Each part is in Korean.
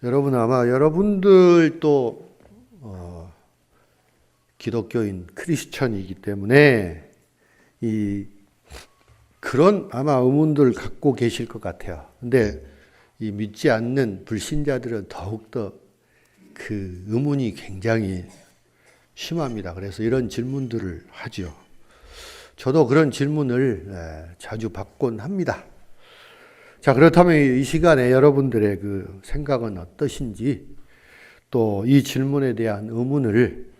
여러분 아마 여러분들도 기독교인 크리스천이기 때문에 그런 아마 의문들 갖고 계실 것 같아요. 근데 이 믿지 않는 불신자들은 더욱더 그 의문이 굉장히 심합니다. 그래서 이런 질문들을 하죠. 저도 그런 질문을 자주 받곤 합니다. 자, 그렇다면 이 시간에 여러분들의 그 생각은 어떠신지, 또 이 질문에 대한 의문을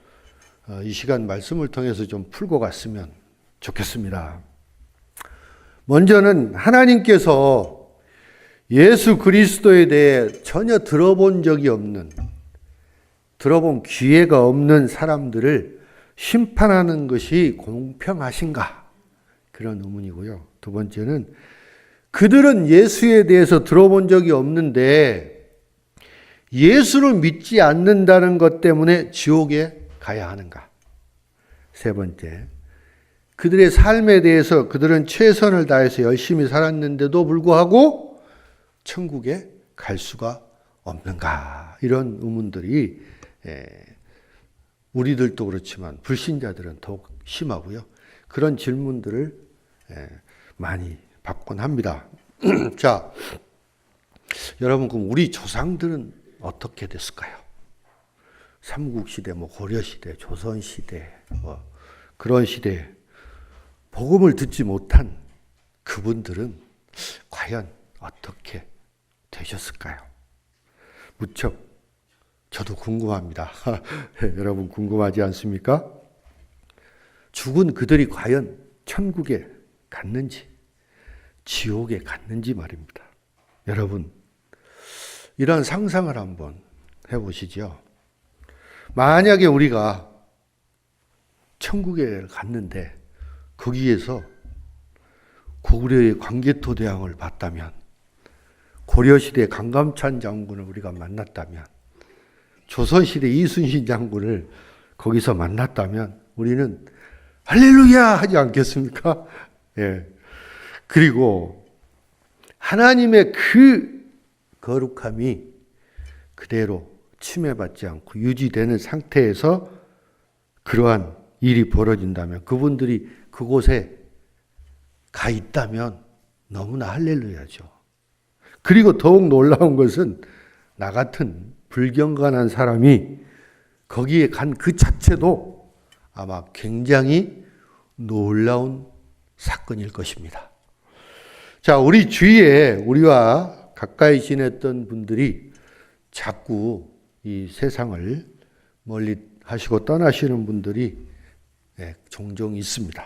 이 시간 말씀을 통해서 좀 풀고 갔으면 좋겠습니다. 먼저는 하나님께서 예수 그리스도에 대해 전혀 들어본 적이 없는, 들어본 기회가 없는 사람들을 심판하는 것이 공평하신가? 그런 의문이고요. 두 번째는 그들은 예수에 대해서 들어본 적이 없는데 예수를 믿지 않는다는 것 때문에 지옥에 가야 하는가? 세 번째, 그들의 삶에 대해서 그들은 최선을 다해서 열심히 살았는데도 불구하고 천국에 갈 수가 없는가? 이런 의문들이 우리들도 그렇지만 불신자들은 더욱 심하고요. 그런 질문들을 많이 받곤 합니다. 자, 여러분, 그럼 우리 조상들은 어떻게 됐을까요? 삼국시대, 고려시대, 조선시대, 그런 시대, 복음을 듣지 못한 그분들은 과연 어떻게 되셨을까요? 무척 저도 궁금합니다. 여러분 궁금하지 않습니까? 죽은 그들이 과연 천국에 갔는지, 지옥에 갔는지 말입니다. 여러분, 이런 상상을 한번 해보시죠. 만약에 우리가 천국에 갔는데 거기에서 고구려의 광개토대왕을 봤다면, 고려시대 강감찬 장군을 우리가 만났다면, 조선시대 이순신 장군을 거기서 만났다면 우리는 할렐루야 하지 않겠습니까? 예. 그리고 하나님의 그 거룩함이 그대로 침해받지 않고 유지되는 상태에서 그러한 일이 벌어진다면, 그분들이 그곳에 가 있다면 너무나 할렐루야죠. 그리고 더욱 놀라운 것은 나 같은 불경건한 사람이 거기에 간 그 자체도 아마 굉장히 놀라운 사건일 것입니다. 자, 우리 주위에 우리와 가까이 지냈던 분들이 자꾸 이 세상을 멀리 하시고 떠나시는 분들이 종종 있습니다.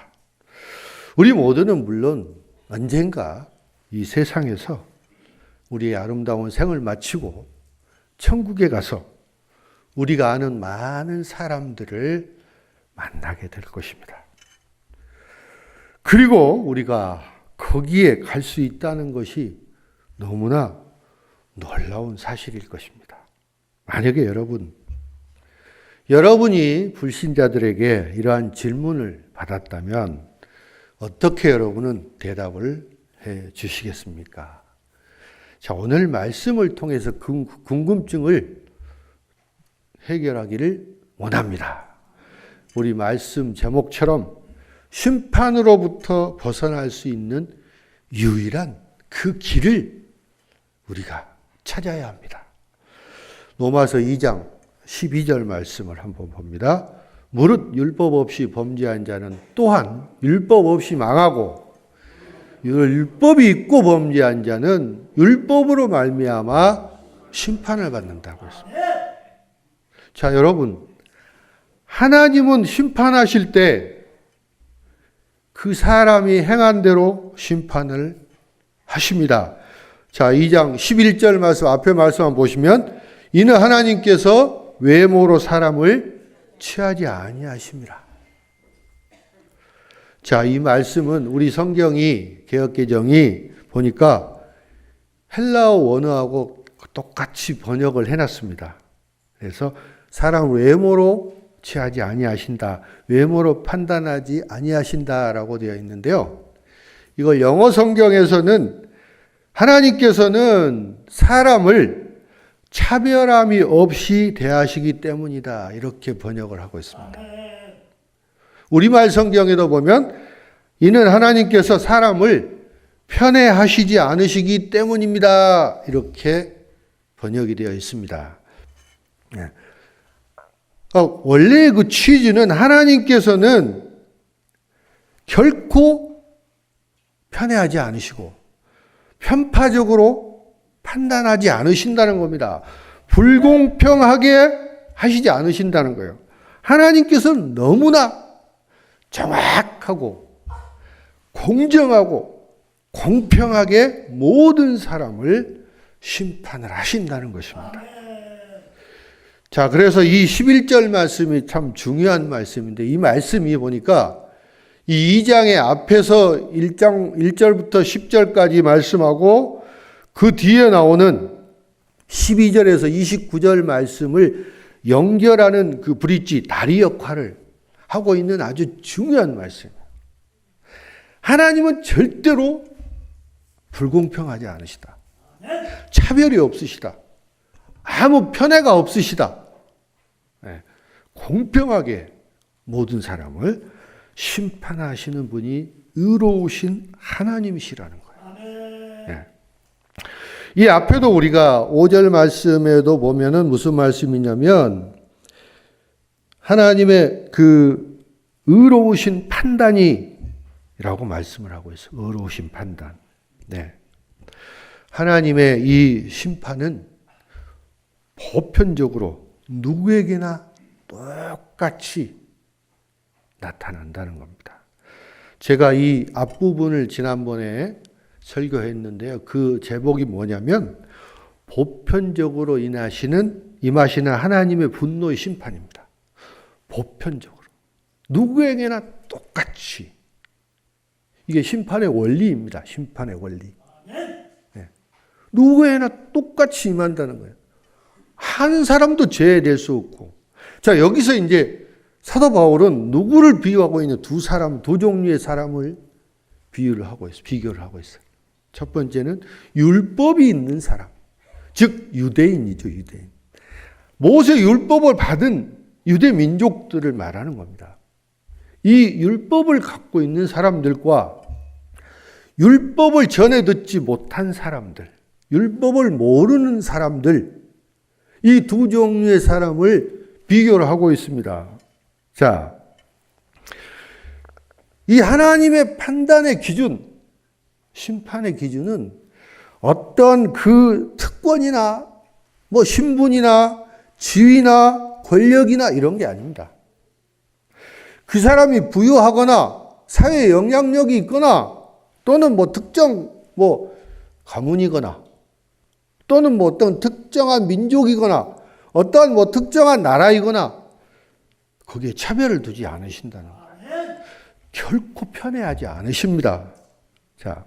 우리 모두는 물론 언젠가 이 세상에서 우리의 아름다운 생을 마치고 천국에 가서 우리가 아는 많은 사람들을 만나게 될 것입니다. 그리고 우리가 거기에 갈 수 있다는 것이 너무나 놀라운 사실일 것입니다. 만약에 여러분이 불신자들에게 이러한 질문을 받았다면 어떻게 여러분은 대답을 해 주시겠습니까? 자, 오늘 말씀을 통해서 궁금증을 해결하기를 원합니다. 우리 말씀 제목처럼 심판으로부터 벗어날 수 있는 유일한 그 길을 우리가 찾아야 합니다. 로마서 2장 12절 말씀을 한번 봅니다. 무릇 율법 없이 범죄한 자는 또한 율법 없이 망하고, 율법이 있고 범죄한 자는 율법으로 말미암아 심판을 받는다고 했습니다. 자, 여러분, 하나님은 심판하실 때 그 사람이 행한 대로 심판을 하십니다. 자, 2장 11절 말씀, 앞에 말씀 한번 보시면, 이는 하나님께서 외모로 사람을 취하지 아니하심이라. 자, 이 말씀은 우리 성경이, 개역개정이 보니까 헬라어 원어하고 똑같이 번역을 해놨습니다. 그래서 사람을 외모로 취하지 아니하신다, 외모로 판단하지 아니하신다라고 되어 있는데요. 이걸 영어 성경에서는 하나님께서는 사람을 차별함이 없이 대하시기 때문이다. 이렇게 번역을 하고 있습니다. 우리말 성경에도 보면 이는 하나님께서 사람을 편애하시지 않으시기 때문입니다. 이렇게 번역이 되어 있습니다. 원래 그 취지는 하나님께서는 결코 편애하지 않으시고 편파적으로 판단하지 않으신다는 겁니다. 불공평하게 하시지 않으신다는 거예요. 하나님께서는 너무나 정확하고 공정하고 공평하게 모든 사람을 심판을 하신다는 것입니다. 자, 그래서 이 11절 말씀이 참 중요한 말씀인데, 이 말씀이 보니까 이 2장의 앞에서 1절부터 10절까지 말씀하고 그 뒤에 나오는 12절에서 29절 말씀을 연결하는 그 브릿지, 다리 역할을 하고 있는 아주 중요한 말씀입니다. 하나님은 절대로 불공평하지 않으시다. 차별이 없으시다. 아무 편애가 없으시다. 공평하게 모든 사람을 심판하시는 분이 의로우신 하나님이시라는 거예요. 이 앞에도 우리가 5절 말씀에도 보면은 무슨 말씀이냐면 하나님의 그 의로우신 판단이라고 말씀을 하고 있어요. 의로우신 판단. 네. 하나님의 이 심판은 보편적으로 누구에게나 똑같이 나타난다는 겁니다. 제가 이 앞부분을 지난번에 설교했는데요. 그 제목이 뭐냐면 보편적으로 임하시는 하나님의 분노의 심판입니다. 보편적으로. 누구에게나 똑같이. 이게 심판의 원리입니다. 심판의 원리. 네. 누구에게나 똑같이 임한다는 거예요. 한 사람도 제외될 수 없고. 자, 여기서 이제 사도 바울은 누구를 비유하고 있냐? 두 종류의 사람을 비교를 하고 있어요. 첫 번째는 율법이 있는 사람. 즉, 유대인이죠, 유대인. 모세 율법을 받은 유대 민족들을 말하는 겁니다. 이 율법을 갖고 있는 사람들과 율법을 전해 듣지 못한 사람들, 율법을 모르는 사람들, 이 두 종류의 사람을 비교를 하고 있습니다. 자, 이 하나님의 판단의 기준, 심판의 기준은 어떤 그 특권이나 뭐 신분이나 지위나 권력이나 이런 게 아닙니다. 그 사람이 부유하거나 사회에 영향력이 있거나 또는 뭐 특정 뭐 가문이거나 또는 뭐 어떤 특정한 민족이거나 어떠한 뭐 특정한 나라이거나 거기에 차별을 두지 않으신다는 거예요. 결코 편애하지 않으십니다. 자,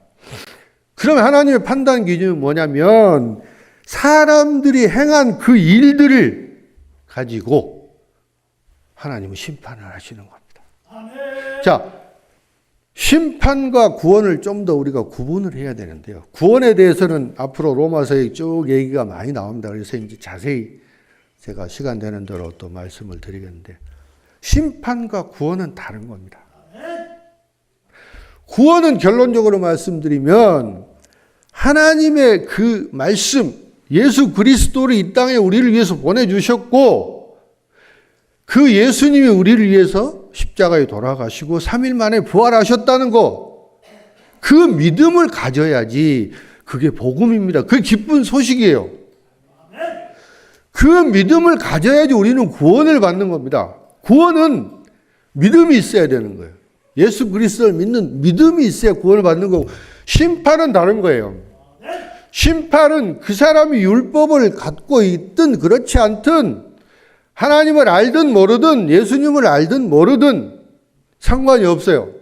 그러면 하나님의 판단 기준은 뭐냐면 사람들이 행한 그 일들을 가지고 하나님은 심판을 하시는 겁니다. 자, 심판과 구원을 좀 더 우리가 구분을 해야 되는데요. 구원에 대해서는 앞으로 로마서에 쭉 얘기가 많이 나옵니다. 그래서 이제 자세히 제가 시간 되는 대로 또 말씀을 드리겠는데 심판과 구원은 다른 겁니다. 구원은 결론적으로 말씀드리면 하나님의 그 말씀, 예수 그리스도를 이 땅에 우리를 위해서 보내주셨고 그 예수님이 우리를 위해서 십자가에 돌아가시고 3일 만에 부활하셨다는 거, 그 믿음을 가져야지 그게 복음입니다. 그게 기쁜 소식이에요. 그 믿음을 가져야지 우리는 구원을 받는 겁니다. 구원은 믿음이 있어야 되는 거예요. 예수 그리스도를 믿는 믿음이 있어야 구원을 받는 거고, 심판은 다른 거예요. 심판은 그 사람이 율법을 갖고 있든 그렇지 않든 하나님을 알든 모르든 예수님을 알든 모르든 상관이 없어요.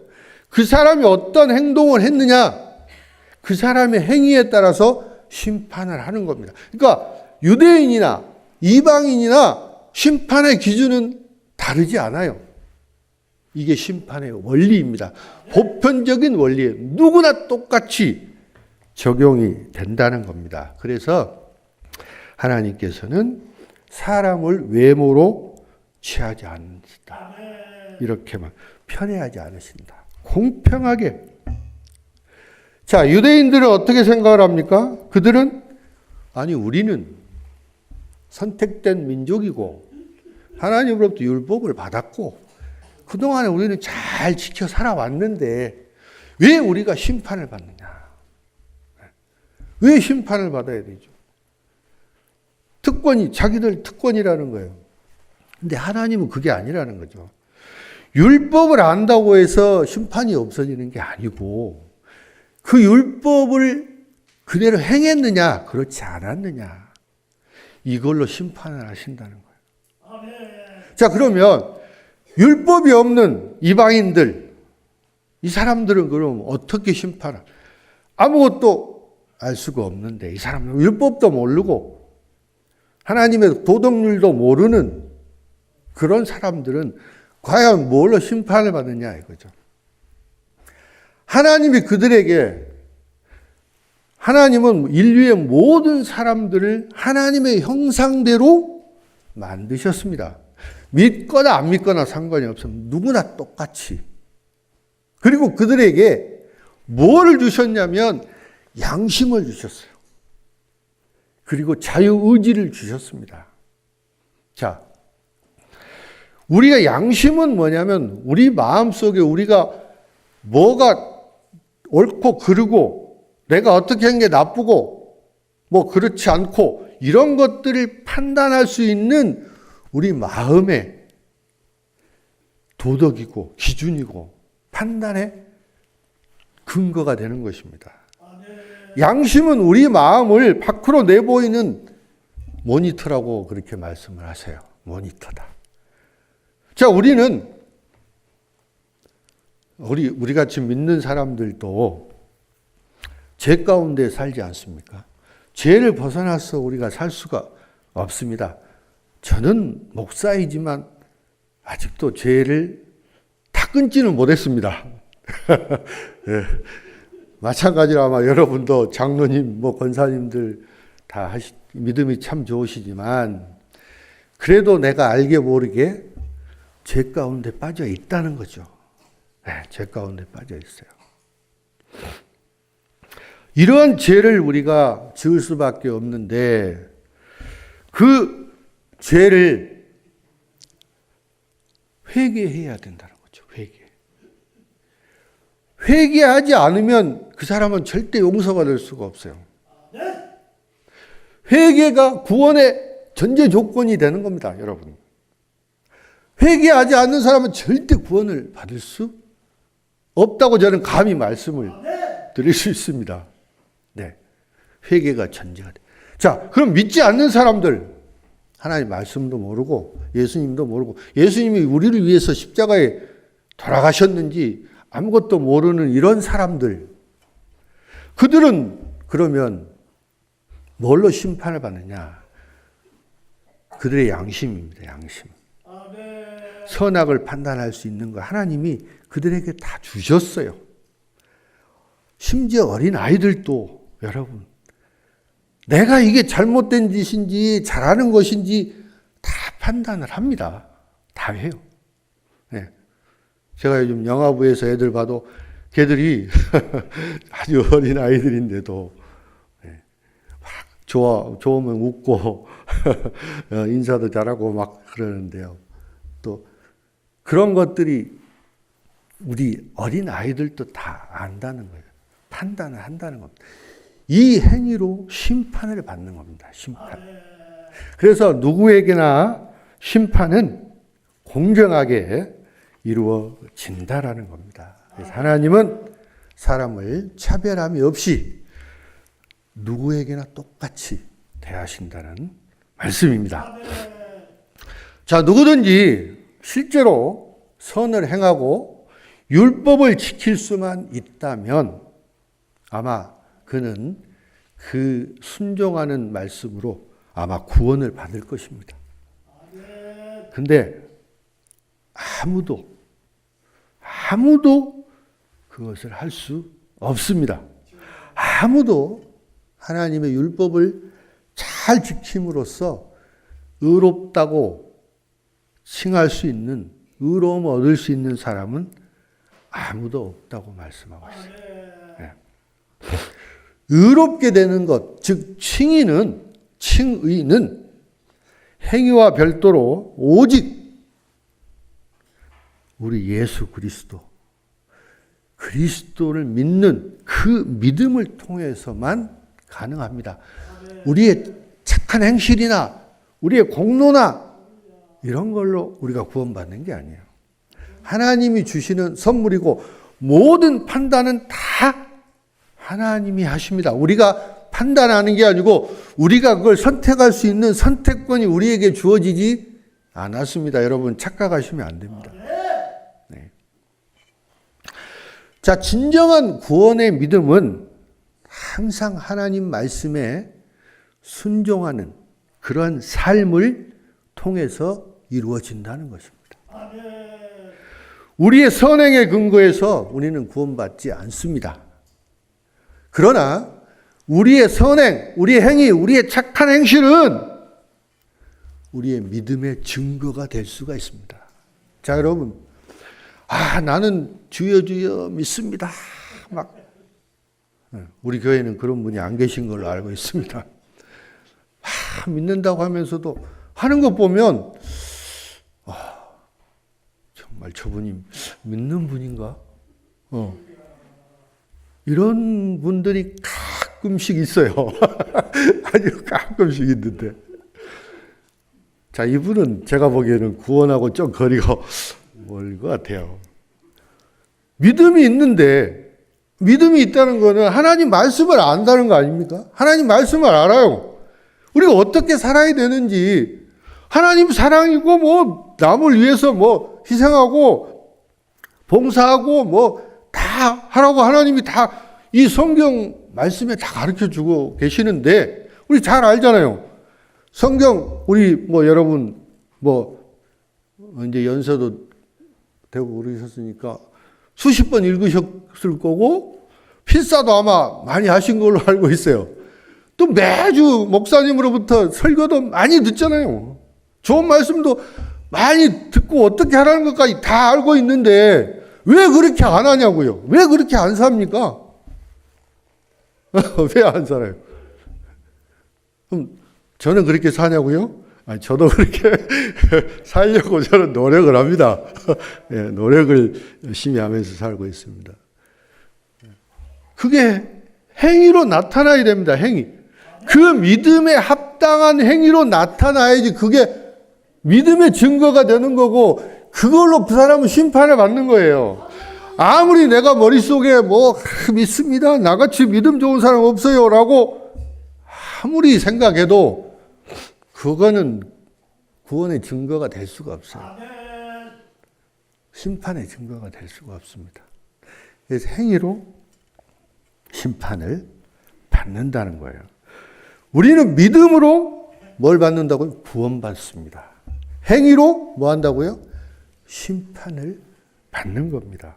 그 사람이 어떤 행동을 했느냐, 그 사람의 행위에 따라서 심판을 하는 겁니다. 그러니까 유대인이나 이방인이나 심판의 기준은 다르지 않아요. 이게 심판의 원리입니다. 보편적인 원리예요. 누구나 똑같이 적용이 된다는 겁니다. 그래서 하나님께서는 사람을 외모로 취하지 않으신다. 이렇게만 편애하지 않으신다. 공평하게. 자, 유대인들은 어떻게 생각을 합니까? 그들은 아니 우리는 선택된 민족이고 하나님으로부터 율법을 받았고 그동안에 우리는 잘 지켜 살아왔는데 왜 우리가 심판을 받느냐? 왜 심판을 받아야 되죠? 특권이 자기들 특권이라는 거예요. 근데 하나님은 그게 아니라는 거죠. 율법을 안다고 해서 심판이 없어지는 게 아니고 그 율법을 그대로 행했느냐 그렇지 않았느냐 이걸로 심판을 하신다는 거예요. 자, 그러면 율법이 없는 이방인들 이 사람들은 그럼 어떻게 심판을 아무것도 알 수가 없는데 이 사람은 율법도 모르고 하나님의 도덕률도 모르는 그런 사람들은 과연 뭘로 심판을 받느냐 이거죠. 하나님이 그들에게 하나님은 인류의 모든 사람들을 하나님의 형상대로 만드셨습니다. 믿거나 안 믿거나 상관이 없습니다. 누구나 똑같이. 그리고 그들에게 뭐를 주셨냐면 양심을 주셨어요. 그리고 자유의지를 주셨습니다. 자, 우리가 양심은 뭐냐면 우리 마음속에 우리가 뭐가 옳고 그르고 내가 어떻게 한 게 나쁘고 뭐 그렇지 않고 이런 것들을 판단할 수 있는 우리 마음의 도덕이고 기준이고 판단의 근거가 되는 것입니다. 양심은 우리 마음을 밖으로 내보이는 모니터라고 그렇게 말씀을 하세요. 모니터다. 자, 우리는 우리 같이 믿는 사람들도 죄 가운데 살지 않습니까? 죄를 벗어나서 우리가 살 수가 없습니다. 저는 목사이지만 아직도 죄를 다 끊지는 못했습니다. 네. 마찬가지로 아마 여러분도 장로님, 권사님들 다 믿음이 참 좋으시지만 그래도 내가 알게 모르게 죄 가운데 빠져 있다는 거죠. 네, 죄 가운데 빠져 있어요. 이러한 죄를 우리가 지을 수밖에 없는데 그 죄를 회개해야 된다는 거죠. 회개하지 않으면 그 사람은 절대 용서가 될 수가 없어요. 회개가 구원의 전제 조건이 되는 겁니다, 여러분. 회개하지 않는 사람은 절대 구원을 받을 수 없다고 저는 감히 말씀을 드릴 수 있습니다. 네. 회개가 전제가 돼. 자, 그럼 믿지 않는 사람들, 하나님 말씀도 모르고 예수님도 모르고 예수님이 우리를 위해서 십자가에 돌아가셨는지 아무것도 모르는 이런 사람들, 그들은 그러면 뭘로 심판을 받느냐? 그들의 양심입니다. 양심. 선악을 판단할 수 있는 거 하나님이 그들에게 다 주셨어요. 심지어 어린 아이들도 여러분 내가 이게 잘못된 짓인지 잘하는 것인지 다 판단을 합니다. 다 해요. 네. 제가 요즘 영화부에서 애들 봐도 걔들이 아주 어린 아이들인데도 네. 막 좋으면 웃고 인사도 잘하고 막 그러는데요. 또 그런 것들이 우리 어린 아이들도 다 안다는 거예요. 판단을 한다는 겁니다. 이 행위로 심판을 받는 겁니다. 심판. 그래서 누구에게나 심판은 공정하게 이루어진다라는 겁니다. 그래서 하나님은 사람을 차별함이 없이 누구에게나 똑같이 대하신다는 말씀입니다. 자, 누구든지 실제로 선을 행하고 율법을 지킬 수만 있다면 아마 그는 그 순종하는 말씀으로 아마 구원을 받을 것입니다. 근데 아무도 그것을 할 수 없습니다. 아무도 하나님의 율법을 잘 잘 지킴으로써 의롭다고 칭할 수 있는, 의로움을 얻을 수 있는 사람은 아무도 없다고 말씀하고 있어요. 네. 의롭게 되는 것, 즉 칭의는 행위와 별도로 오직 우리 예수 그리스도를 믿는 그 믿음을 통해서만 가능합니다. 우리의 착한 행실이나 우리의 공로나 이런 걸로 우리가 구원받는 게 아니에요. 하나님이 주시는 선물이고 모든 판단은 다 하나님이 하십니다. 우리가 판단하는 게 아니고 우리가 그걸 선택할 수 있는 선택권이 우리에게 주어지지 않았습니다. 여러분 착각하시면 안 됩니다. 네. 자, 진정한 구원의 믿음은 항상 하나님 말씀에 순종하는 그러한 삶을 통해서 이루어진다는 것입니다. 우리의 선행에 근거해서 우리는 구원받지 않습니다. 그러나 우리의 선행, 우리의 행위, 우리의 착한 행실은 우리의 믿음의 증거가 될 수가 있습니다. 자, 여러분, 나는 주여 주여 믿습니다. 우리 교회는 그런 분이 안 계신 걸로 알고 있습니다. 믿는다고 하면서도 하는 것 보면 정말 저분이 믿는 분인가? 이런 분들이 가끔씩 있어요. 아주 가끔씩 있는데. 자, 이분은 제가 보기에는 구원하고 좀 거리가 멀 것 같아요. 믿음이 있는데, 믿음이 있다는 거는 하나님 말씀을 안다는 거 아닙니까? 하나님 말씀을 알아요. 우리가 어떻게 살아야 되는지, 하나님 사랑이고, 남을 위해서 희생하고, 봉사하고, 다 하라고 하나님이 다 이 성경 말씀에 다 가르쳐 주고 계시는데, 우리 잘 알잖아요. 성경, 우리 여러분, 이제 연세도 되고 그러셨으니까 수십 번 읽으셨을 거고, 필사도 아마 많이 하신 걸로 알고 있어요. 또 매주 목사님으로부터 설교도 많이 듣잖아요. 좋은 말씀도 많이 듣고 어떻게 하라는 것까지 다 알고 있는데, 왜 그렇게 안 하냐고요? 왜 그렇게 안 삽니까? 왜 안 살아요? 그럼 저는 그렇게 사냐고요? 아니, 저도 그렇게 살려고 저는 노력을 합니다. 예, 노력을 열심히 하면서 살고 있습니다. 그게 행위로 나타나야 됩니다. 행위. 그 믿음에 합당한 행위로 나타나야지 그게 믿음의 증거가 되는 거고, 그걸로 그 사람은 심판을 받는 거예요. 아무리 내가 머릿속에 믿습니다, 나같이 믿음 좋은 사람 없어요 라고 아무리 생각해도 그거는 구원의 증거가 될 수가 없어요. 심판의 증거가 될 수가 없습니다. 그래서 행위로 심판을 받는다는 거예요. 우리는 믿음으로 뭘 받는다고요? 구원받습니다. 행위로 뭐 한다고요? 심판을 받는 겁니다.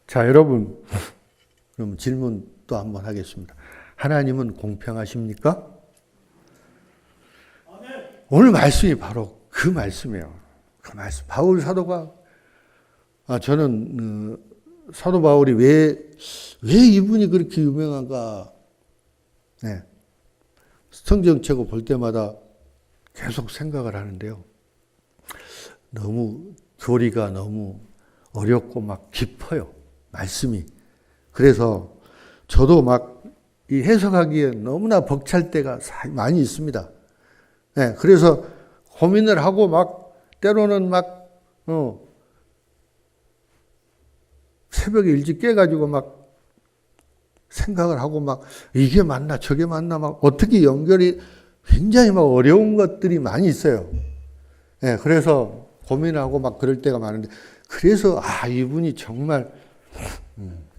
자, 여러분, 그럼 질문 또 한번 하겠습니다. 하나님은 공평하십니까? 오늘 말씀이 바로 그 말씀이에요. 그 말씀. 바울 사도가, 저는 사도 바울이 왜 이분이 그렇게 유명한가? 네. 성경책을 볼 때마다 계속 생각을 하는데요. 교리가 너무 어렵고 깊어요. 말씀이. 그래서 저도 이 해석하기에 너무나 벅찰 때가 많이 있습니다. 네, 그래서 고민을 하고 때로는 새벽에 일찍 깨가지고 생각을 하고 이게 맞나 저게 맞나 어떻게 연결이 굉장히 어려운 것들이 많이 있어요. 네, 그래서 고민하고 그럴 때가 많은데, 그래서 이분이 정말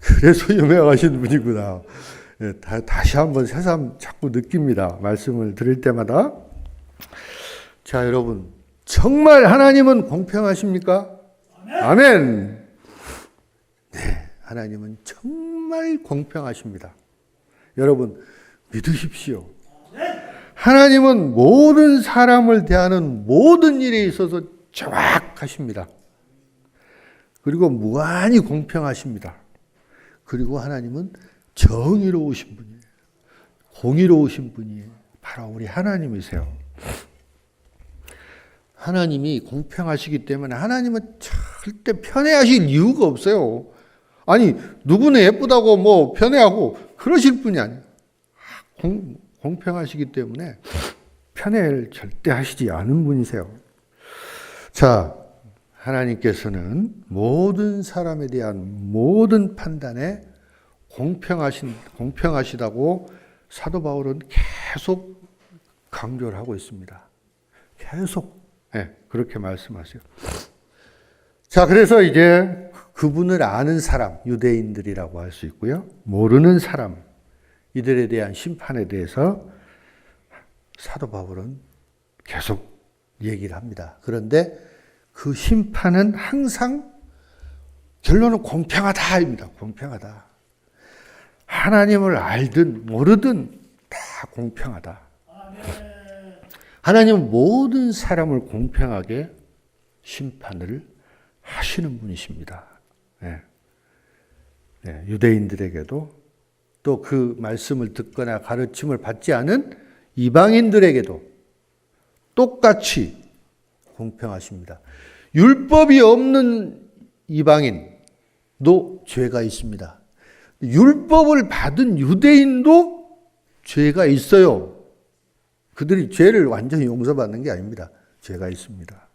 그래서 유명하신 분이구나. 네, 다시 한번 새삼 자꾸 느낍니다. 말씀을 들을 때마다. 자, 여러분, 정말 하나님은 공평하십니까? 아멘. 네, 하나님은 정말 공평하십니다. 여러분, 믿으십시오. 하나님은 모든 사람을 대하는 모든 일에 있어서 정확하십니다. 그리고 무한히 공평하십니다. 그리고 하나님은 정의로우신 분이에요. 공의로우신 분이에요. 바로 우리 하나님이세요. 하나님이 공평하시기 때문에 하나님은 절대 편애하실 이유가 없어요. 아니, 누구는 예쁘다고 뭐 편애하고 그러실 분이 아니에요. 공평하시기 때문에 편애를 절대 하시지 않은 분이세요. 자, 하나님께서는 모든 사람에 대한 모든 판단에 공평하시다고 사도 바울은 계속 강조를 하고 있습니다. 계속 그렇게 말씀하세요. 자, 그래서 이제 그분을 아는 사람, 유대인들이라고 할 수 있고요. 모르는 사람, 이들에 대한 심판에 대해서 사도 바울은 계속 얘기를 합니다. 그런데 그 심판은 항상 결론은 공평하다입니다. 공평하다. 하나님을 알든 모르든 다 공평하다. 하나님은 모든 사람을 공평하게 심판을 하시는 분이십니다. 유대인들에게도 또 그 말씀을 듣거나 가르침을 받지 않은 이방인들에게도 똑같이 공평하십니다. 율법이 없는 이방인도 죄가 있습니다. 율법을 받은 유대인도 죄가 있어요. 그들이 죄를 완전히 용서받는 게 아닙니다. 죄가 있습니다.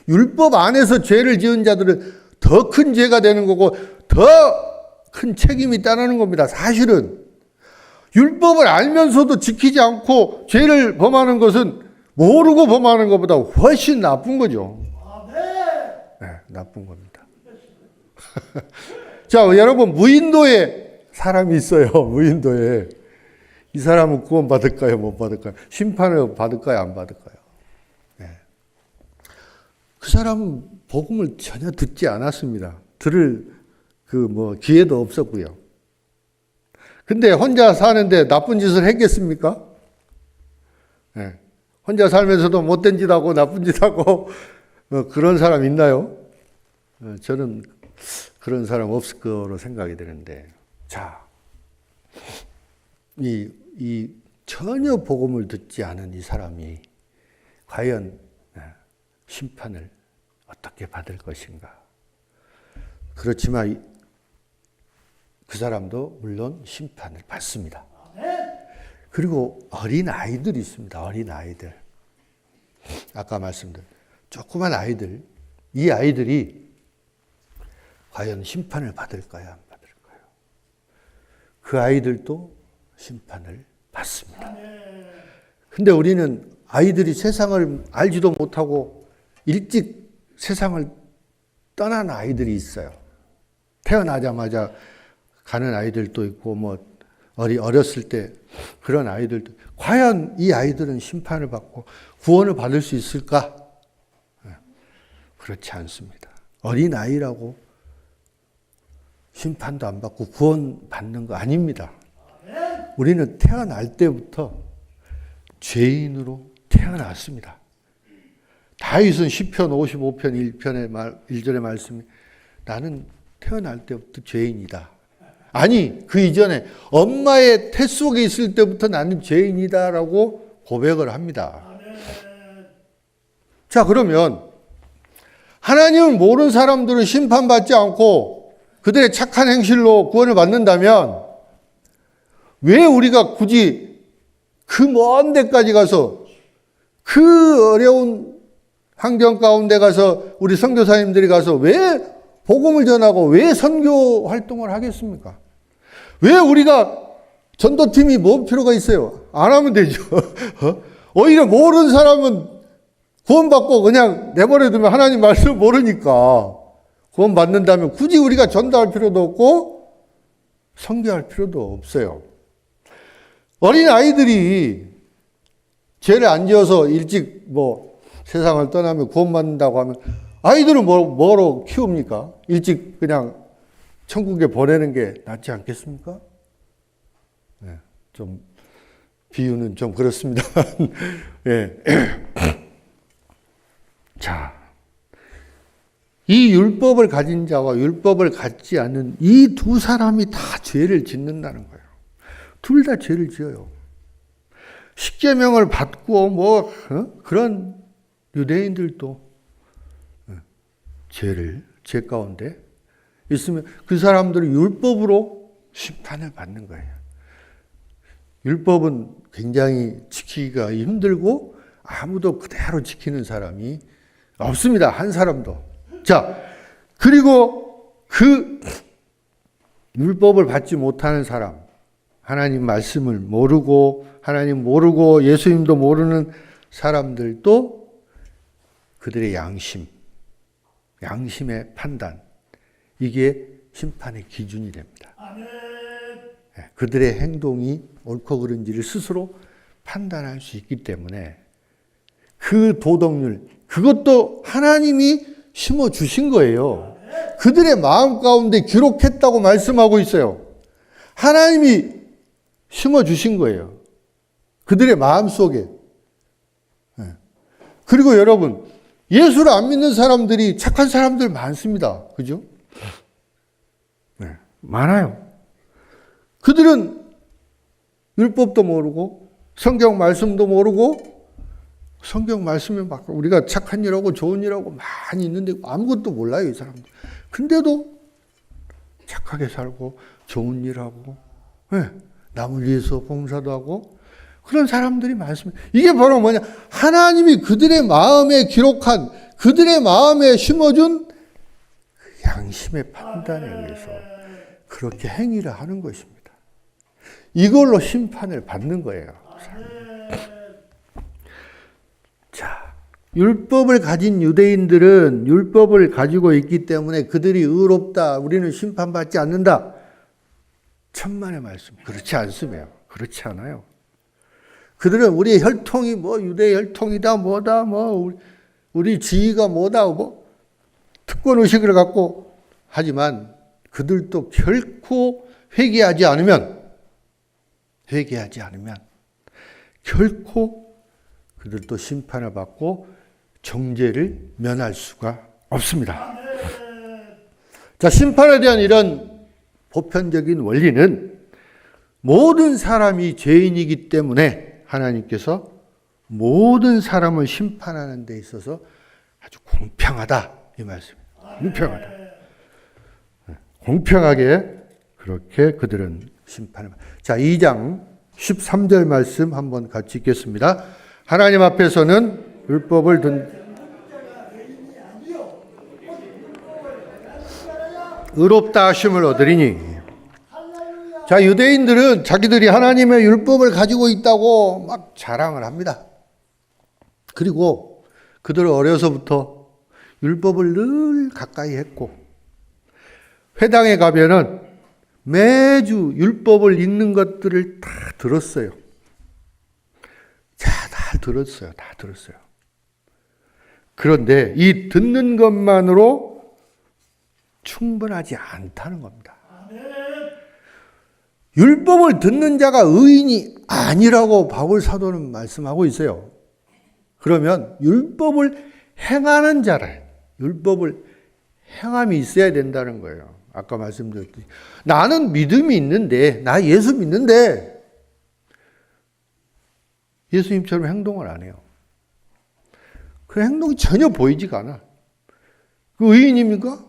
율법 안에서 죄를 지은 자들은 더 큰 죄가 되는 거고 더 큰 책임이 따르는 겁니다. 사실은 율법을 알면서도 지키지 않고 죄를 범하는 것은 모르고 범하는 것보다 훨씬 나쁜 거죠. 네, 나쁜 겁니다. 자, 여러분, 무인도에 사람이 있어요. 무인도에. 이 사람은 구원 받을까요? 못 받을까요? 심판을 받을까요? 안 받을까요? 네. 그 사람은 복음을 전혀 듣지 않았습니다. 들을 기회도 없었고요. 근데 혼자 사는데 나쁜 짓을 했겠습니까? 네. 혼자 살면서도 못된 짓 하고 나쁜 짓 하고 그런 사람 있나요? 저는 그런 사람 없을 거로 생각이 되는데, 자, 이 전혀 복음을 듣지 않은 이 사람이 과연 심판을 어떻게 받을 것인가? 그렇지만 그 사람도 물론 심판을 받습니다. 그리고 어린 아이들이 있습니다. 어린 아이들. 아까 말씀드린 조그만 아이들. 이 아이들이 과연 심판을 받을까요? 안 받을까요? 그 아이들도 심판을 받습니다. 근데 우리는 아이들이 세상을 알지도 못하고 일찍 세상을 떠난 아이들이 있어요. 태어나자마자 가는 아이들도 있고 어렸을 때 그런 아이들도. 과연 이 아이들은 심판을 받고 구원을 받을 수 있을까? 그렇지 않습니다. 어린 아이라고 심판도 안 받고 구원 받는 거 아닙니다. 우리는 태어날 때부터 죄인으로 태어났습니다. 다윗은 시편 55편 1절의 말씀이 나는 태어날 때부터 죄인이다. 아니, 그 이전에 엄마의 태 속에 있을 때부터 나는 죄인이다라고 고백을 합니다. 자, 그러면 하나님을 모르는 사람들은 심판받지 않고 그들의 착한 행실로 구원을 받는다면 왜 우리가 굳이 그 먼 데까지 가서 그 어려운 환경 가운데 가서 우리 선교사님들이 가서 왜 복음을 전하고 왜 선교 활동을 하겠습니까? 왜 우리가 전도팀이 뭐 필요가 있어요? 안 하면 되죠. 오히려 모르는 사람은 구원받고 그냥 내버려두면 하나님 말씀 모르니까 구원받는다면 굳이 우리가 전도할 필요도 없고 선교할 필요도 없어요. 어린 아이들이 죄를 안 지어서 일찍 세상을 떠나면 구원받는다고 하면 아이들은 뭐로 키웁니까? 일찍 그냥 천국에 보내는 게 낫지 않겠습니까? 네, 좀 비유는 좀 그렇습니다. 예. 자, 이 율법을 가진 자와 율법을 갖지 않는 이 두 사람이 다 죄를 짓는다는 거예요. 둘 다 죄를 지어요. 십계명을 받고 그런 유대인들도 죄 가운데 있으면 그 사람들은 율법으로 심판을 받는 거예요. 율법은 굉장히 지키기가 힘들고 아무도 그대로 지키는 사람이 없습니다. 한 사람도. 자, 그리고 그 율법을 받지 못하는 사람, 하나님 말씀을 모르고 하나님 모르고 예수님도 모르는 사람들도 그들의 양심의 판단, 이게 심판의 기준이 됩니다. 그들의 행동이 옳고 그른지를 스스로 판단할 수 있기 때문에 그 도덕률, 그것도 하나님이 심어주신 거예요. 그들의 마음 가운데 기록했다고 말씀하고 있어요. 하나님이 심어주신 거예요. 그들의 마음 속에. 그리고 여러분, 예수를 안 믿는 사람들이 착한 사람들 많습니다. 그죠? 네, 많아요. 그들은 율법도 모르고 성경 말씀도 모르고 성경 말씀에 막 우리가 착한 일하고 좋은 일하고 많이 있는데 아무것도 몰라요, 이 사람들. 근데도 착하게 살고 좋은 일하고 남을 위해서 봉사도 하고 그런 사람들이 많습니다. 이게 바로 뭐냐? 하나님이 그들의 마음에 기록한, 그들의 마음에 심어준 양심의 판단에 의해서 그렇게 행위를 하는 것입니다. 이걸로 심판을 받는 거예요. 자, 율법을 가진 유대인들은 율법을 가지고 있기 때문에 그들이 의롭다, 우리는 심판받지 않는다. 천만의 말씀. 그렇지 않습니다. 그렇지 않아요. 그들은 우리의 혈통이 유대 혈통이다, 우리 지위가 특권 의식을 갖고 하지만 그들도 결코 회개하지 않으면 결코 그들도 심판을 받고 정죄를 면할 수가 없습니다. 자, 심판에 대한 이런 보편적인 원리는 모든 사람이 죄인이기 때문에 하나님께서 모든 사람을 심판하는 데 있어서 아주 공평하다, 이 말씀입니다. 공평하다. 공평하게 그렇게 그들은 심판을 받습니다. 자, 2장 13절 말씀 한번 같이 읽겠습니다. 하나님 앞에서는 율법을 의롭다 하심을 얻으리니. 자, 유대인들은 자기들이 하나님의 율법을 가지고 있다고 막 자랑을 합니다. 그리고 그들은 어려서부터 율법을 늘 가까이 했고 회당에 가면은 매주 율법을 읽는 것들을 다 들었어요. 다 들었어요. 그런데 이 듣는 것만으로 충분하지 않다는 겁니다. 율법을 듣는 자가 의인이 아니라고 바울 사도는 말씀하고 있어요. 그러면 율법을 행하는 자를, 율법을 행함이 있어야 된다는 거예요. 아까 말씀드렸듯이 나는 믿음이 있는데, 나 예수 믿는데 예수님처럼 행동을 안 해요. 그 행동이 전혀 보이지가 않아. 그 의인입니까?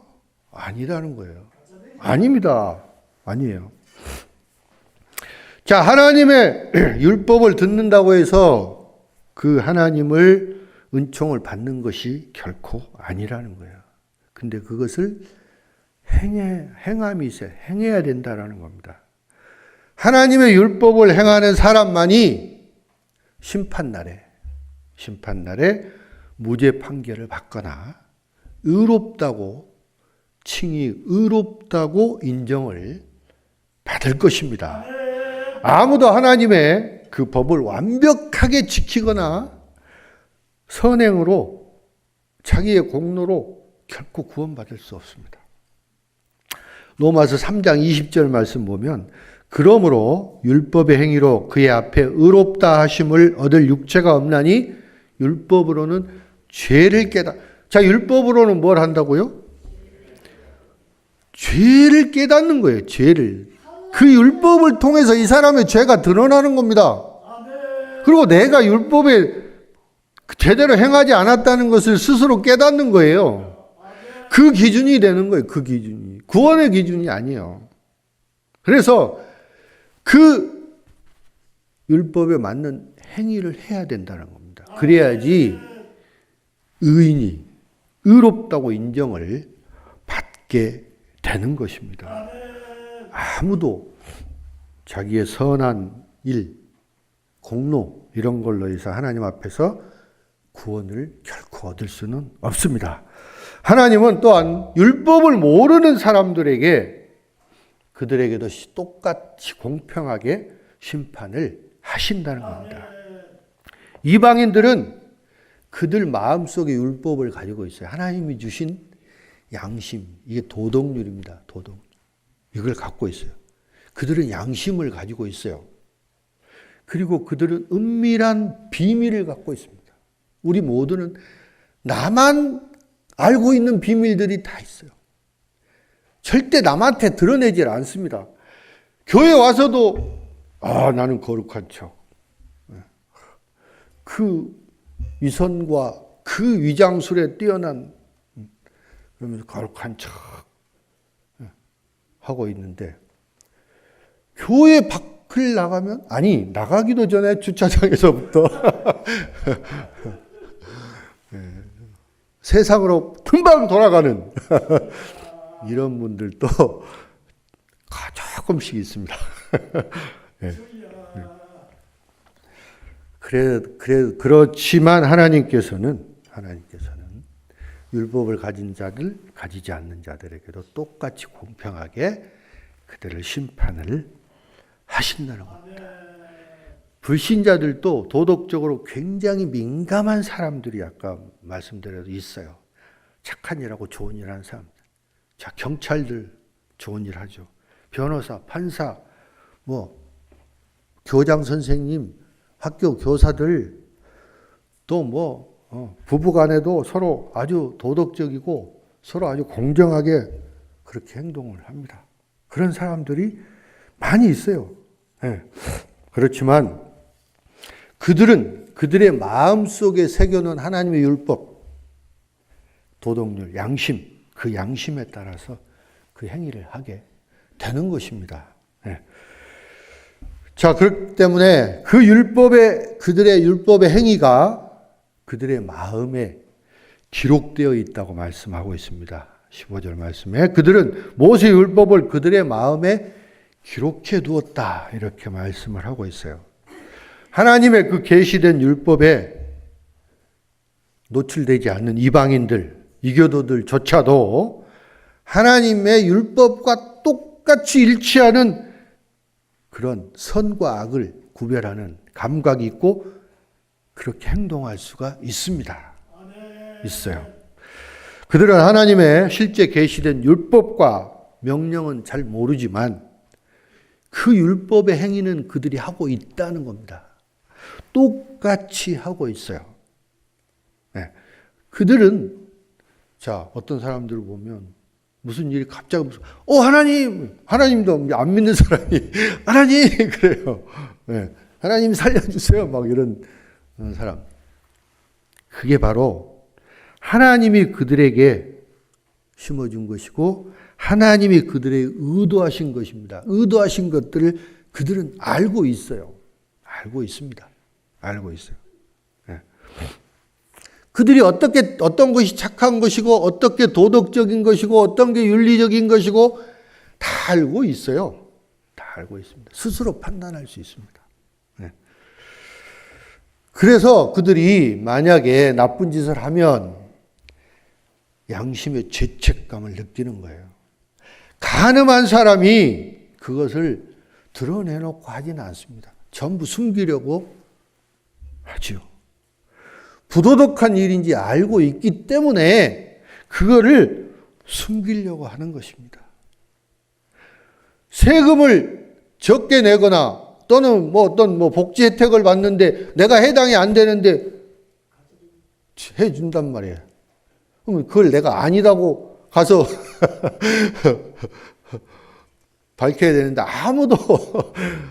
아니라는 거예요. 아닙니다. 아니에요. 자, 하나님의 율법을 듣는다고 해서 그 하나님을 은총을 받는 것이 결코 아니라는 거예요. 근데 그것을 행함이 있어요. 행해야 된다라는 겁니다. 하나님의 율법을 행하는 사람만이 심판날에 무죄 판결을 받거나 의롭다고 칭의 의롭다고 인정을 받을 것입니다. 아무도 하나님의 그 법을 완벽하게 지키거나 선행으로 자기의 공로로 결코 구원받을 수 없습니다. 로마서 3장 20절 말씀 보면 그러므로 율법의 행위로 그의 앞에 의롭다 하심을 얻을 육체가 없나니 율법으로는 죄를 자, 율법으로는 뭘 한다고요? 죄를 깨닫는 거예요. 죄를. 그 율법을 통해서 이 사람의 죄가 드러나는 겁니다. 그리고 내가 율법에 제대로 행하지 않았다는 것을 스스로 깨닫는 거예요. 그 기준이 되는 거예요. 그 기준이. 구원의 기준이 아니에요. 그래서 그 율법에 맞는 행위를 해야 된다는 겁니다. 그래야지 의인이 의롭다고 인정을 받게 되는 것입니다. 아무도 자기의 선한 일, 공로 이런 걸로 해서 하나님 앞에서 구원을 결코 얻을 수는 없습니다. 하나님은 또한 율법을 모르는 사람들에게 그들에게도 똑같이 공평하게 심판을 하신다는 겁니다. 이방인들은 그들 마음속에 율법을 가지고 있어요. 하나님이 주신 양심, 이게 도덕률입니다. 도덕. 이걸 갖고 있어요. 그들은 양심을 가지고 있어요. 그리고 그들은 은밀한 비밀을 갖고 있습니다. 우리 모두는 나만 알고 있는 비밀들이 다 있어요. 절대 남한테 드러내질 않습니다. 교회 와서도 나는 거룩한 척. 그 위선과 그 위장술에 뛰어난 그러면서 거룩한 척 하고 있는데 교회 밖을 나가면 나가기도 전에 주차장에서부터 세상으로 금방 돌아가는 이런 분들도 조금씩 있습니다. 그렇지만 하나님께서는 율법을 가진 자들, 가지지 않는 자들에게도 똑같이 공평하게 그들을 심판을 하신다는 겁니다. 불신자들도 도덕적으로 굉장히 민감한 사람들이 아까 말씀드려도 있어요. 착한 일하고 좋은 일 하는 사람들. 자, 경찰들 좋은 일 하죠. 변호사, 판사, 교장 선생님, 학교 교사들, 또 부부간에도 서로 아주 도덕적이고 서로 아주 공정하게 그렇게 행동을 합니다. 그런 사람들이 많이 있어요. 네. 그렇지만 그들의 마음속에 새겨놓은 하나님의 율법, 도덕률, 양심, 그 양심에 따라서 그 행위를 하게 되는 것입니다. 네. 자, 그렇기 때문에 그들의 율법의 행위가 그들의 마음에 기록되어 있다고 말씀하고 있습니다. 15절 말씀에 그들은 모세 율법을 그들의 마음에 기록해 두었다 이렇게 말씀을 하고 있어요. 하나님의 그 계시된 율법에 노출되지 않는 이방인들, 이교도들조차도 하나님의 율법과 똑같이 일치하는 그런 선과 악을 구별하는 감각이 있고 그렇게 행동할 수가 있습니다. 있어요. 그들은 하나님의 실제 계시된 율법과 명령은 잘 모르지만 그 율법의 행위는 그들이 하고 있다는 겁니다. 똑같이 하고 있어요. 네. 그들은 어떤 사람들을 보면 무슨 일이 갑자기 하나님도 안 믿는 사람이 하나님 그래요. 네. 하나님 살려주세요. 막 이런 사람. 그게 바로 하나님이 그들에게 심어준 것이고 하나님이 그들의 의도하신 것입니다. 의도하신 것들을 그들은 알고 있어요. 알고 있습니다. 알고 있어요. 네. 그들이 어떤 것이 착한 것이고 어떻게 도덕적인 것이고 어떤 게 윤리적인 것이고 다 알고 있어요. 다 알고 있습니다. 스스로 판단할 수 있습니다. 네. 그래서 그들이 만약에 나쁜 짓을 하면 양심의 죄책감을 느끼는 거예요. 간음한 사람이 그것을 드러내놓고 하지는 않습니다. 전부 숨기려고 하죠. 부도덕한 일인지 알고 있기 때문에 그거를 숨기려고 하는 것입니다. 세금을 적게 내거나 또는 어떤 복지 혜택을 받는데 내가 해당이 안 되는데 해준단 말이에요. 그럼 그걸 내가 아니라고 가서 밝혀야 되는데 아무도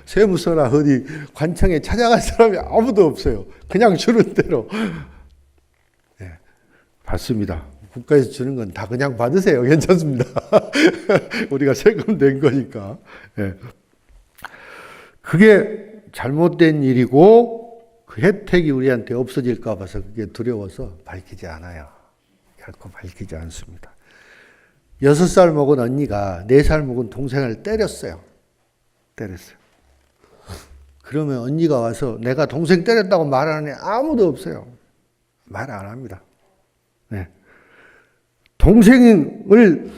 세무서나 어디 관청에 찾아갈 사람이 아무도 없어요. 그냥 주는 대로 받습니다. 국가에서 주는 건 다 그냥 받으세요. 괜찮습니다. 우리가 세금 낸 거니까. 그게 잘못된 일이고 그 혜택이 우리한테 없어질까 봐서 그게 두려워서 밝히지 않아요. 결코 밝히지 않습니다. 6살 먹은 언니가 4살 먹은 동생을 때렸어요. 그러면 언니가 와서 내가 동생 때렸다고 말하는 애 아무도 없어요. 말 안 합니다. 동생을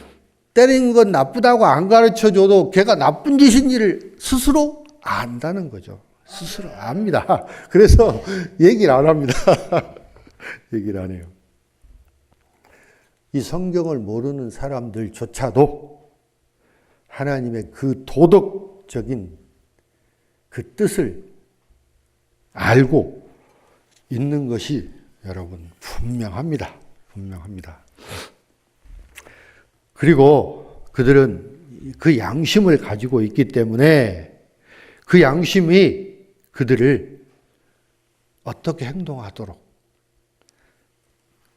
때린 건 나쁘다고 안 가르쳐줘도 걔가 나쁜 짓인 일을 스스로 안다는 거죠. 스스로 압니다. 그래서 얘기를 안 합니다. 얘기를 안 해요. 이 성경을 모르는 사람들조차도 하나님의 그 도덕적인 그 뜻을 알고 있는 것이 여러분 분명합니다. 그리고 그들은 그 양심을 가지고 있기 때문에 그 양심이 그들을 어떻게 행동하도록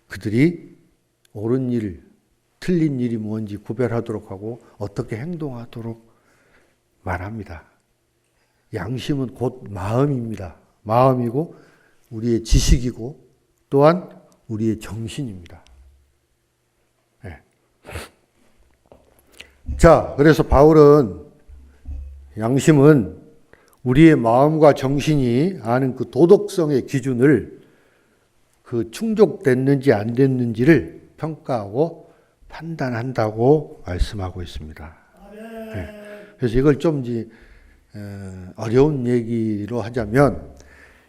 그들이 옳은 일, 틀린 일이 뭔지 구별하도록 하고 어떻게 행동하도록 말합니다. 양심은 곧 마음입니다. 마음이고 우리의 지식이고 또한 우리의 정신입니다. 자, 그래서 바울은 양심은 우리의 마음과 정신이 아는 그 도덕성의 기준을 그 충족됐는지 안 됐는지를 평가하고 판단한다고 말씀하고 있습니다. 그래서 이걸 좀 어려운 얘기로 하자면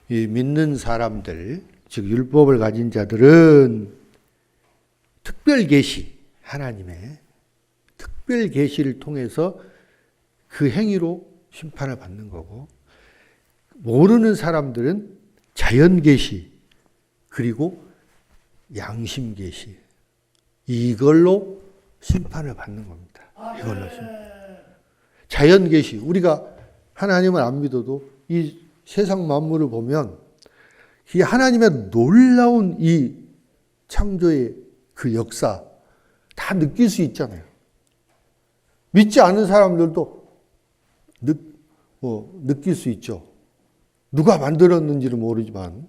이 믿는 사람들, 즉 율법을 가진 자들은 특별 계시, 하나님의 특별 계시를 통해서 그 행위로 심판을 받는 거고, 모르는 사람들은 자연 계시 그리고 양심 계시, 이걸로 심판을 받는 겁니다. 이걸로 자연 계시, 우리가 하나님을 안 믿어도 이 세상 만물을 보면 이 하나님의 놀라운 이 창조의 그 역사 다 느낄 수 있잖아요. 믿지 않는 사람들도 느낄 수 있죠. 누가 만들었는지는 모르지만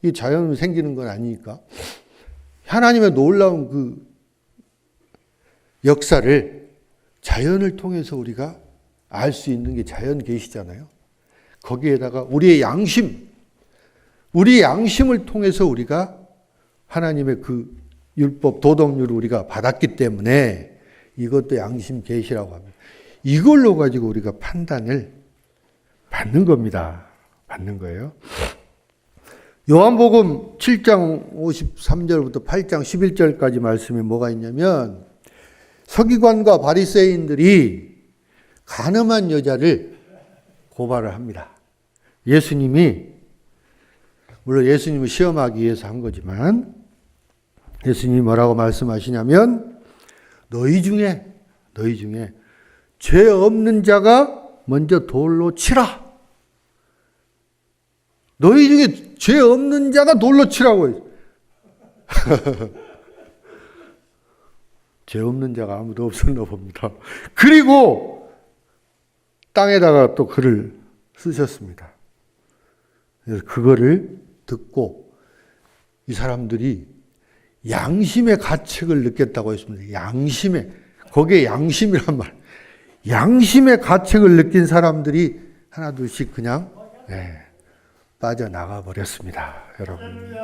이 자연으로 생기는 건 아니니까 하나님의 놀라운 그 역사를 자연을 통해서 우리가 알 수 있는 게 자연 계시잖아요. 거기에다가 우리의 양심을 통해서 우리가 하나님의 그 율법, 도덕률을 우리가 받았기 때문에 이것도 양심 계시라고 합니다. 이걸로 가지고 우리가 판단을 받는 겁니다. 받는 거예요. 요한복음 7장 53절부터 8장 11절까지 말씀에 뭐가 있냐면 서기관과 바리새인들이 간음한 여자를 고발을 합니다. 예수님이, 물론 예수님을 시험하기 위해서 한 거지만 예수님이 뭐라고 말씀하시냐면 너희 중에 죄 없는 자가 먼저 돌로 치라. 너희 중에 죄 없는 자가 돌로 치라고 해요. 죄 없는 자가 아무도 없었나 봅니다. 그리고 땅에다가 또 글을 쓰셨습니다. 그래서 그거를 듣고 이 사람들이 양심의 가책을 느꼈다고 했습니다. 거기에 양심이란 말. 양심의 가책을 느낀 사람들이 하나둘씩 그냥 빠져나가 버렸습니다. 여러분.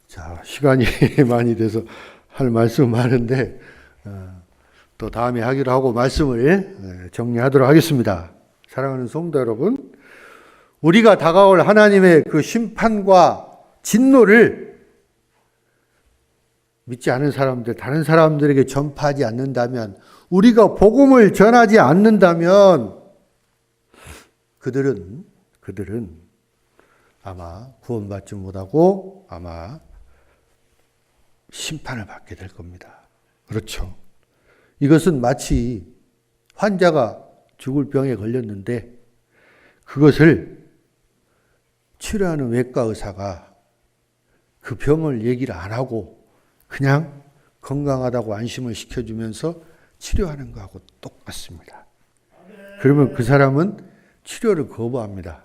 자, 시간이 많이 돼서 할 말씀 많은데 또 다음에 하기로 하고 말씀을 정리하도록 하겠습니다. 사랑하는 성도 여러분, 우리가 다가올 하나님의 그 심판과 진노를 믿지 않은 사람들, 다른 사람들에게 전파하지 않는다면, 우리가 복음을 전하지 않는다면 그들은 아마 구원받지 못하고 아마 심판을 받게 될 겁니다. 그렇죠. 이것은 마치 환자가 죽을 병에 걸렸는데 그것을 치료하는 외과 의사가 그 병을 얘기를 안 하고 그냥 건강하다고 안심을 시켜주면서 치료하는 거하고 똑같습니다. 그러면 그 사람은 치료를 거부합니다.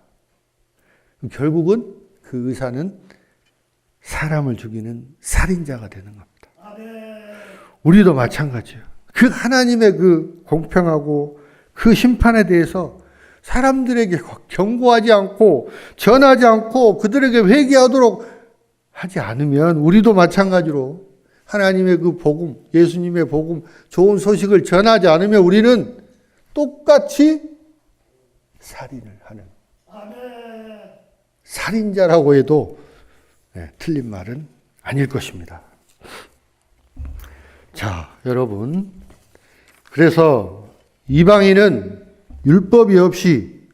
결국은 그 의사는 사람을 죽이는 살인자가 되는 겁니다. 우리도 마찬가지예요. 그 하나님의 그 공평하고 그 심판에 대해서 사람들에게 경고하지 않고 전하지 않고 그들에게 회개하도록 하지 않으면 우리도 마찬가지로 하나님의 그 복음, 예수님의 복음, 좋은 소식을 전하지 않으면 우리는 똑같이 살인을 하는 살인자라고 해도 틀린 말은 아닐 것입니다. 자, 여러분, 그래서 이방인은 율법이 없이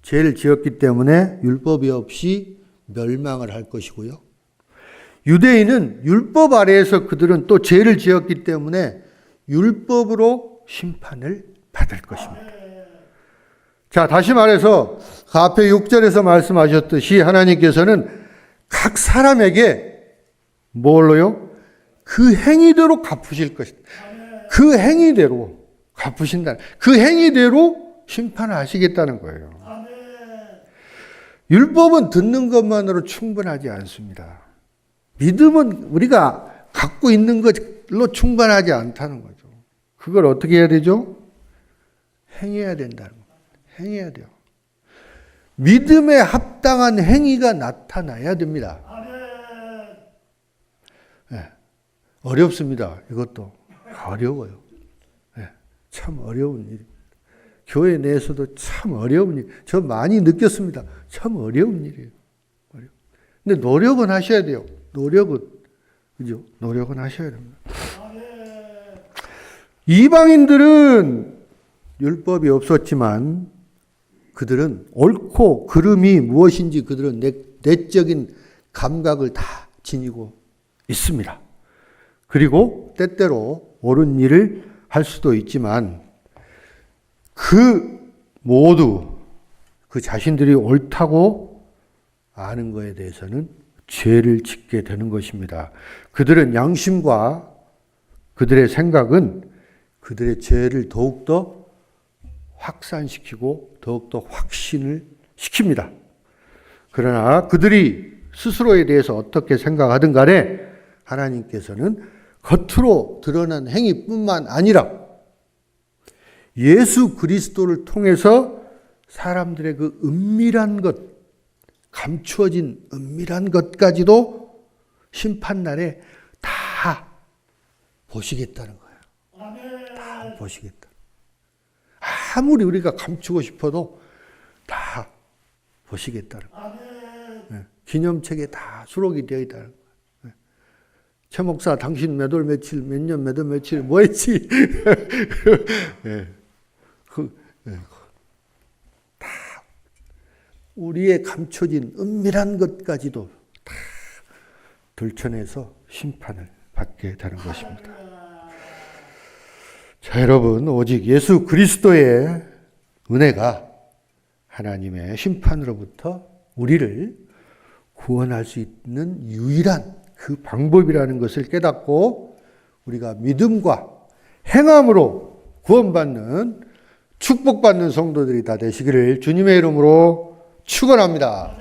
죄를 지었기 때문에 율법이 없이 멸망을 할 것이고요. 유대인은 율법 아래에서 그들은 또 죄를 지었기 때문에 율법으로 심판을 받을 것입니다. 자, 다시 말해서 앞에 6절에서 말씀하셨듯이 하나님께서는 각 사람에게 뭘로요? 그 행위대로 갚으실 것이다. 그 행위대로 갚으신다. 그 행위대로 심판을 하시겠다는 거예요. 율법은 듣는 것만으로 충분하지 않습니다. 믿음은 우리가 갖고 있는 것로 충분하지 않다는 거죠. 그걸 어떻게 해야 되죠? 행해야 된다는 거예요. 행해야 돼요. 믿음에 합당한 행위가 나타나야 됩니다. 네. 어렵습니다. 이것도 어려워요. 네. 참 어려운 일입니다. 교회 내에서도 참 어려운 일. 저 많이 느꼈습니다. 참 어려운 일이에요. 근데 노력은 하셔야 돼요. 노력은, 그죠? 노력은 하셔야 됩니다. 이방인들은 율법이 없었지만 그들은 옳고 그름이 무엇인지 그들은 내적인 감각을 다 지니고 있습니다. 그리고 때때로 옳은 일을 할 수도 있지만 그 모두 그 자신들이 옳다고 아는 것에 대해서는 죄를 짓게 되는 것입니다. 그들은 양심과 그들의 생각은 그들의 죄를 더욱더 확산시키고 더욱더 확신을 시킵니다. 그러나 그들이 스스로에 대해서 어떻게 생각하든 간에 하나님께서는 겉으로 드러난 행위뿐만 아니라 예수 그리스도를 통해서 사람들의 그 은밀한 것, 감추어진 은밀한 것까지도 심판날에 다 보시겠다는 거예요. 다 보시겠다. 아무리 우리가 감추고 싶어도 다 보시겠다는 거예요. 기념책에 다 수록이 되어 있다는 거예요. 최 목사, 당신 몇 월 며칠, 몇 년 몇 월 며칠 뭐 했지? 다 우리의 감춰진 은밀한 것까지도 다 들춰내서 심판을 받게 되는 것입니다. 자, 여러분, 오직 예수 그리스도의 은혜가 하나님의 심판으로부터 우리를 구원할 수 있는 유일한 그 방법이라는 것을 깨닫고 우리가 믿음과 행함으로 구원받는 축복받는 성도들이 다 되시기를 주님의 이름으로 축원합니다.